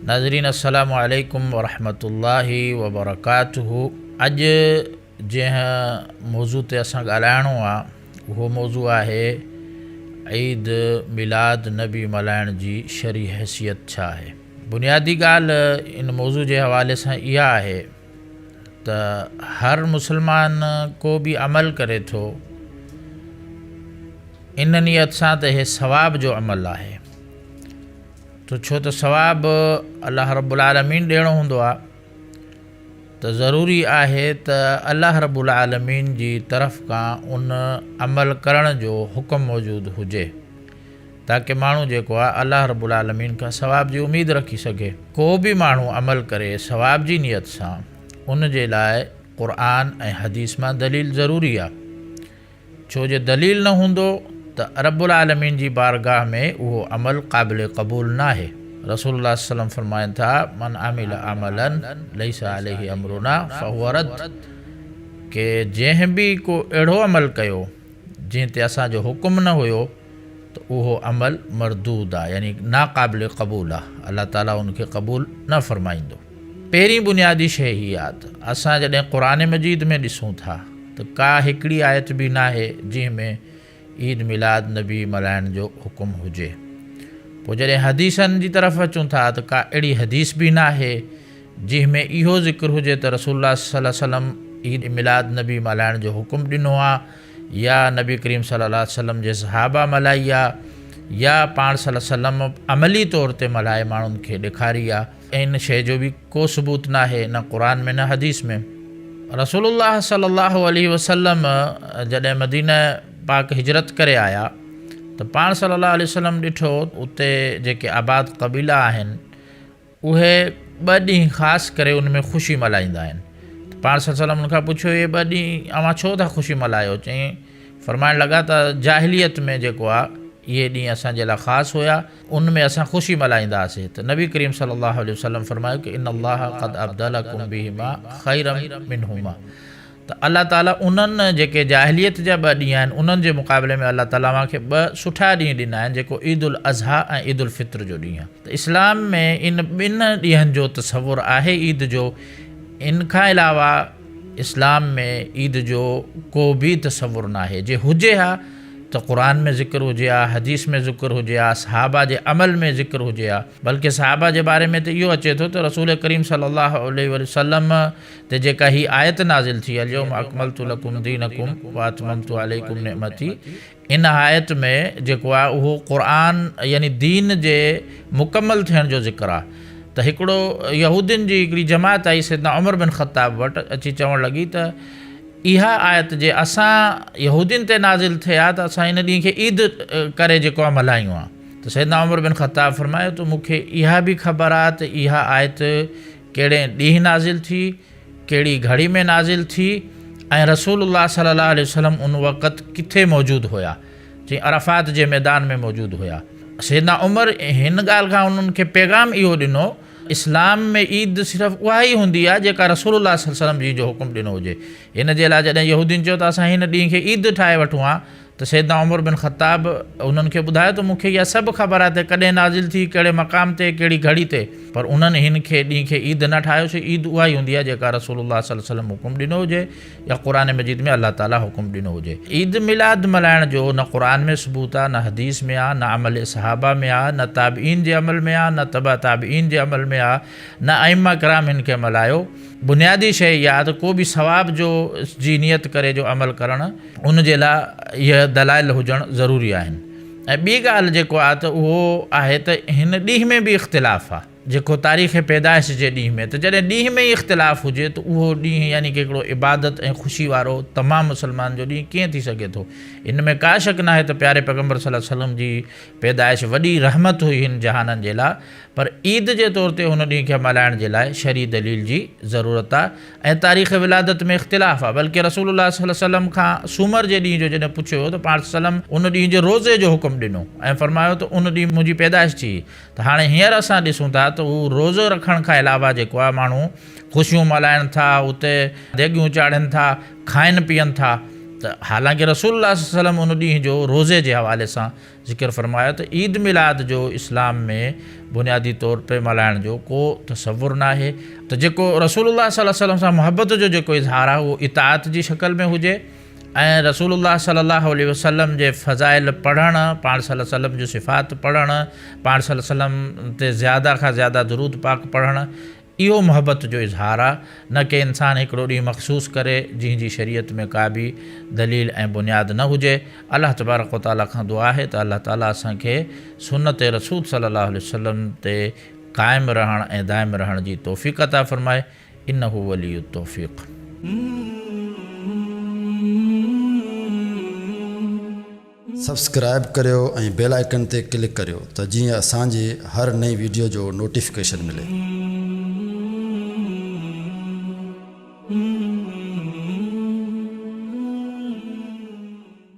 नाज़रीन अस्सलामु अलैकुम वरहमतुल्लाहि वबरकातुहू। अॼु जंहिं मौज़ू ते असां ॻाल्हाइणो आहे उहो मौज़ू आहे ईद मिलाद नबी मल्हाइण जी शरई हैसियत छा आहे। बुनियादी ॻाल्हि इन मौज़ू जे हवाले सां इहा आहे त हर मुसलमान को बि अमल करे थो इन नियत सां त इहे सवाब जो अमल आहे, तो छो त सवाब अल्लाह रब्बुल आलमीन ॾियणो हूंदो आहे त ज़रूरी आहे त अल्लाह रब्बुल आलमीन जी तरफ़ खां उन अमल करण जो हुकुम मौजूदु हुजे ताकी माण्हू जेको आहे अल्लाह रब्बुल आलमीन खां सवाब जी उम्मीद रखी सघे। को बि माण्हू अमल करे सवाब जी नियत सां उन जे लाइ क़ुरान ऐं हदीस मां दलील ज़रूरी आहे, छो जे दलील न हूंदो त रब्बुल आलमीन जी बारगाह में उहो अमल क़ाबिल क़बूल न आहे। रसूलुल्लाह सल्लल्लाहु अलैहि वसल्लम फरमाइनि था मन आमिल अमलन लैसा अलैहि अमरुना फहुव रद्द, के जंहिं बि को अहिड़ो अमल कयो जंहिं ते असांजो हुकुम न हुयो त उहो अमल मरदूद आहे, यानी नाक़ाबिल क़बूल आहे, अल्लाह ताला उनखे क़बूल न फरमाईंदो। पहिरीं बुनियादी शइ हीअ आहे त असां जॾहिं क़ुरान मजीद में ॾिसूं था त का हिकिड़ी आयत बि न आहे जंहिंमें ईद मिलाद नबी मल्हाइण जो हुकुम हुजे। पोइ जॾहिं हदीसनि जी तरफ़ अचूं था त का अहिड़ी हदीस बि न आहे जंहिंमें इहो ज़िक्र हुजे त रसूलुल्लाह सल्लल्लाहु अलैहि वसल्लम ईद मिलाद नबी मल्हाइण जो हुकुम ॾिनो आहे या नबी करीम सल्लल्लाहु अलैहि वसल्लम जे सहाबा मल्हाई आहे या पाण सल्लल्लाहु अलैहि वसल्लम अमली तौर ते मल्हाए माण्हुनि खे ॾेखारी आहे। इन शइ जो बि को सबूत न आहे न क़ुरान में न हदीस में। रसूलुल्लाह सल्लल्लाहु अलैहि वसल्लम जॾहिं मदीना पाक हिजरत करे आया त पाण सल्लल्लाहु अलैहि वसल्लम ॾिठो उते जेके आबाद क़बीला आहिनि उहे 2 ॾींहं ख़ासि करे उन में ख़ुशी मल्हाईंदा आहिनि। त पाण सल्लल्लाहु अलैहि वसल्लम उनखां पुछियो इहे 2 ॾींहं अव्हां छो था ख़ुशी मल्हायो? चई फरमाइण लॻा त जाहिलियत में जेको आहे इहे ॾींहं असांजे लाइ ख़ासि हुया, उन में असां ख़ुशी मल्हाईंदासीं। त नबी करीम सल्लल्लाहु अलैहि वसल्लम फरमायो कि इन अल्लाह क़द अब्दलकुम बिहिमा खैरन मिनहुमा, त अल्लाह ताला उन्हनि जेके जाहिलियत जा 2 ॾींहं आहिनि उन्हनि जे मुक़ाबले में अल्लाह ताला मूंखे 2 सुठा ॾींहं ॾिना आहिनि, जेको ईद उल अज़हा ऐं ईद उल फित्र जो ॾींहुं आहे। त इस्लाम में इन 2 ॾींहंनि जो तसवुर आहे ईद जो। इन खां अलावा इस्लाम में ईद जो को बि तसवुर न आहे। जे हुजे हा त क़ुरान में ज़िक्र हुजे हा, हदीस में ज़िक्र हुजे हा, सहाबा जे अमल में ज़िक्र हुजे हा। बल्कि सहाबा जे बारे में त इहो अचे थो त रसूल करीम सल्लल्लाहु अलैहि वसल्लम ते जेका ही आयत नाज़िल थी अल-यौम अकमलतु लकुम दीनकुम व अतममतु अलैकुम निअमती, इन आयत में जेको आहे उहो क़ुरान यानी दीन जे मुकमल थियण जो ज़िक्र आहे। त हिकिड़ो यहूदियुनि जी हिकिड़ी जमात आई सैयदना उमर बिन ख़त्ताब वटि अची चवणु लॻी त इहा आयत जे असां यहूदियुनि ते नाज़िल थिया त असां इन ॾींहं खे ईद करे जेको आहे मल्हायूं आहे। त सैयदना उमर बिन ख़त्ताब फरमायो त मूंखे इहा बि ख़बर आहे त इहा आयत कहिड़े ॾींहुं नाज़िल थी, कहिड़ी घड़ी में नाज़िल थी ऐं रसूलुल्लाह सल्लल्लाहु अलैहि वसल्लम उन वक़्तु किथे मौजूदु हुया। चई अराफ़ात जे मैदान में मौजूदु हुया। सैयदना उमर हिन ॻाल्हि खां उन्हनि खे पैगाम इहो ॾिनो इस्लाम में ईद सिर्फ़ु उहा ई हूंदी आहे जेका रसूलुल्लाह सल्लल्लाहु अलैहि वसल्लम जी जो हुकुम ॾिनो हुजे। इन जे लाइ जॾहिं यहूदियुनि चयो त असां हिन ॾींहं खे ईद ठाहे वठूं हा त सैयदना उमर बिन ख़त्ताब उन्हनि खे ॿुधायो त मूंखे इहा सभु ख़बर आहे त कॾहिं नाज़िल थी, कहिड़े मक़ाम ते, कहिड़ी घड़ी ते, पर उन्हनि हिन खे ॾींहं खे ईद न ठाहियोसीं। ईद उहा ई हूंदी आहे जेका रसूलुल्लाह सल्लल्लाहु अलैहि वसल्लम हुकुम ॾिनो हुजे या क़ुरान मजीद में अल्लाह ताला हुकुम ॾिनो हुजे। ईद मिलाद मल्हाइण जो न क़ुरान में सबूत आहे, न हदीस में आहे, न अमल सहाबा में आहे, न ताबईन जे अमल में आहे, न तबा ताबईन जे अमल में आहे, न अइम्मा किराम हिन खे मल्हायो। बुनियादी शइ इहा आहे त को बि सवाब जो जी नियत करे जो अमल करणु उन जे लाइ इहे दलाइल हुजणु ज़रूरी आहिनि। ऐं ॿी ॻाल्हि जेको आहे त उहो आहे त हिन ॾींहं में बि इख़्तिलाफ़ आहे, जेको तारीख़ पैदाइश जे ॾींहं में। त जॾहिं ॾींहं में ई इख़्तिलाफ़ हुजे त उहो ॾींहुं यानी कि हिकिड़ो इबादत ऐं ख़ुशी वारो तमामु मुसलमान जो ॾींहुं कीअं थी सघे थो। इन में का शक न आहे त प्यारे पैगम्बर सल्लल्लाहु अलैहि वसल्लम जी पैदाइश वॾी रहमत हुई हिन जहाननि जे लाइ, पर ईद जे तौर ते हुन ॾींहं खे मल्हाइण जे लाइ शरई दलील जी ज़रूरत आहे। ऐं तारीख़ विलादत में इख़्तिलाफ़ आहे। बल्कि रसूलुल्लाह सल्लल्लाहु अलैहि वसल्लम खां सूमर जे ॾींहं जो जॾहिं पुछियो त पाण सल्लम उन ॾींहं जे रोज़े जो हुकुम ॾिनो ऐं फरमायो त उन ॾींहुं मुंहिंजी पैदाइश थी। त हाणे हींअर असां ॾिसूं था त उहो रोज़ो रखण खां अलावा जेको आहे माण्हू ख़ुशियूं मल्हाइनि था, उते देगियूं चाढ़नि था, खाइनि पीअनि था, त हालांकि रसूलुल्लाह सल्लल्लाहु अलैहि वसल्लम उन ॾींहं जो रोज़े जे हवाले सां ज़िक्र फ़रमायो त ईद मिलाद जो इस्लाम में बुनियादी तौर पे मल्हाइण जो को तसवुरु न आहे। त जेको रसूलुल्लाह सल्लल्लाहु अलैहि वसल्लम सां मुहबत जो जेको इज़हार आहे उहो इताअत जी शक्ल में हुजे ऐं रसूलुल्लाह सल्लल्लाहु अलैहि वसल्लम जे फ़ज़ाइल पढ़णु, पाण सल्लल्लाहु अलैहि वसल्लम जो सिफ़ात पढ़णु, पाण सल्लल्लाहु अलैहि वसल्लम ते ज़्यादा खां ज़्यादा दुरूद पाक पढ़णु, इहो मुहबत जो इज़हार आहे, न कि इंसानु हिकिड़ो ॾींहुं मख़सूस करे जंहिंजी शरीयत में का बि दलील ऐं बुनियाद न हुजे। अल्लाह तबारक व तआला खां दुआ आहे त अल्लाह ताला असांखे सुन्नत रसूल सल्लल्लाहु अलैहि वसल्लम ते क़ाइमु रहणु ऐं दाइमु रहण जी तौफ़ीक़ अता फ़रमाए। इन्नहु वलियु तौफ़ीक़। सब्सक्राइब करियो ऐं बेल आइकन ते क्लिक करियो त जीअं असांजी हर नई वीडियो जो नोटिफिकेशन मिले।